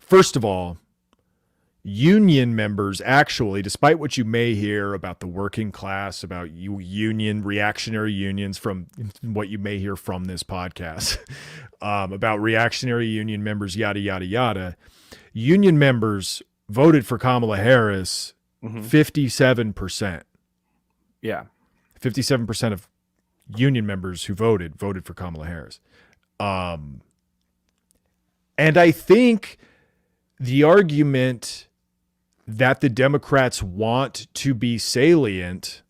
first of all, union members actually, despite what you may hear about the working class, about reactionary unions, from what you may hear from this podcast, about reactionary union members, yada, yada, yada, union members voted for Kamala Harris 57%. Yeah. 57% of union members who voted for Kamala Harris. And I think the argument that the Democrats want to be salient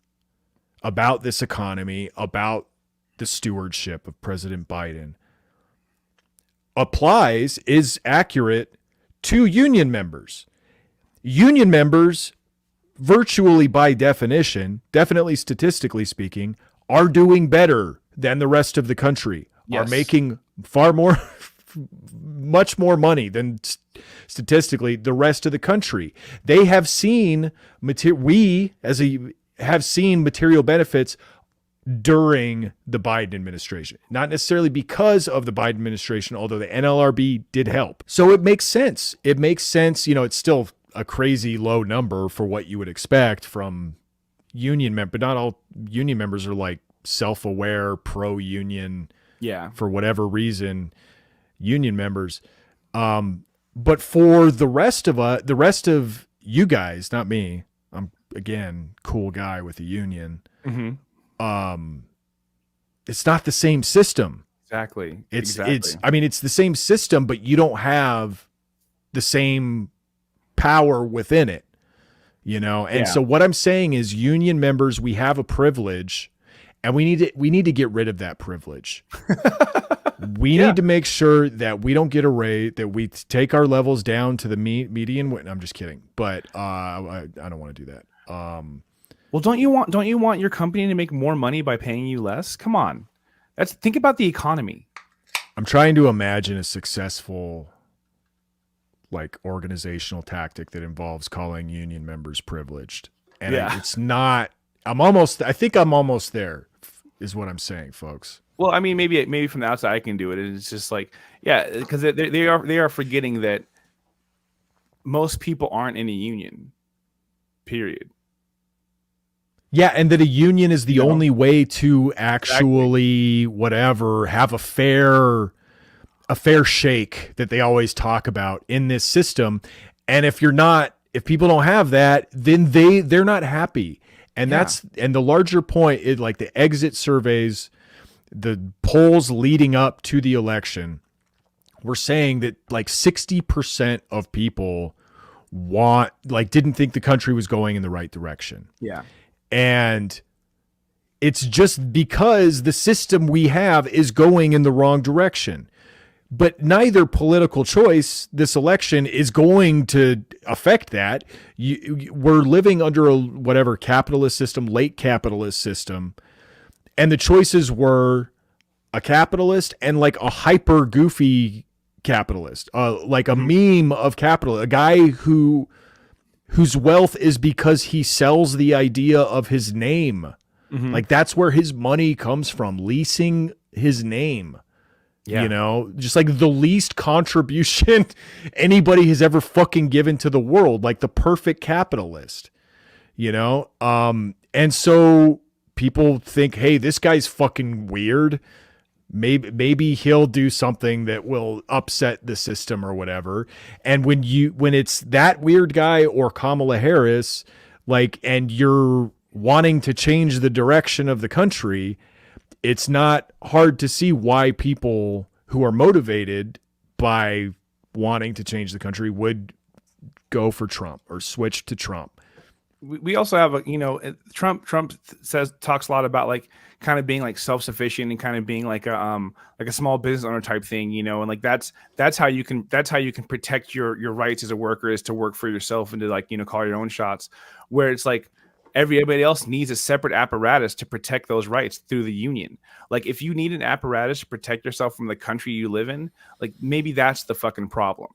about this economy, about the stewardship of President Biden, is accurate to union members. Union members, virtually by definition, definitely statistically speaking, are doing better than the rest of the country, are making much more money than statistically the rest of the country. They have seen have seen material benefits during the Biden administration, not necessarily because of the Biden administration, although the NLRB did help. So it makes sense. It's still a crazy low number for what you would expect from union members, but not all union members are like self-aware, pro-union, for whatever reason, union members. But for the rest of you guys, not me, I'm again cool guy with a union. It's not the same system. Exactly. It's the same system, but you don't have the same power within it, And so what I'm saying is, union members, we have a privilege, and we need to get rid of that privilege. We need to make sure that we don't get a raise, that we take our levels down to the median. I'm just kidding, but I don't want to do that. Well, don't you want your company to make more money by paying you less? Come on, think about the economy. I'm trying to imagine a successful, like, organizational tactic that involves calling union members privileged, and it's not. I think I'm almost there, is what I'm saying, folks. Well, I mean, maybe from the outside I can do it. It's just like, because they are forgetting that most people aren't in a union, period. Yeah, and that a union is the only way to actually have a fair shake that they always talk about in this system. And if people don't have that, then they're not happy. And and the larger point is, like, the exit surveys, the polls leading up to the election, were saying that like 60% of people didn't think the country was going in the right direction. Yeah. And it's just because the system we have is going in the wrong direction. But neither political choice this election is going to affect that. We're living under a whatever capitalist system, late capitalist system. And the choices were a capitalist and like a hyper goofy capitalist, like a meme of capital, a guy whose wealth is because he sells the idea of his name. Like, that's where his money comes from, leasing his name. Just like the least contribution anybody has ever fucking given to the world, like the perfect capitalist, and so people think, hey, this guy's fucking weird. Maybe he'll do something that will upset the system or whatever. And when it's that weird guy or Kamala Harris, like, and you're wanting to change the direction of the country, it's not hard to see why people who are motivated by wanting to change the country would go for Trump or switch to Trump. We also have Trump talks a lot about, like, kind of being like self-sufficient and kind of being like a small business owner type thing, and like that's how you can protect your rights as a worker, is to work for yourself and to, like, call your own shots, where it's like everybody else needs a separate apparatus to protect those rights through the union. Like, if you need an apparatus to protect yourself from the country you live in, like, maybe that's the fucking problem.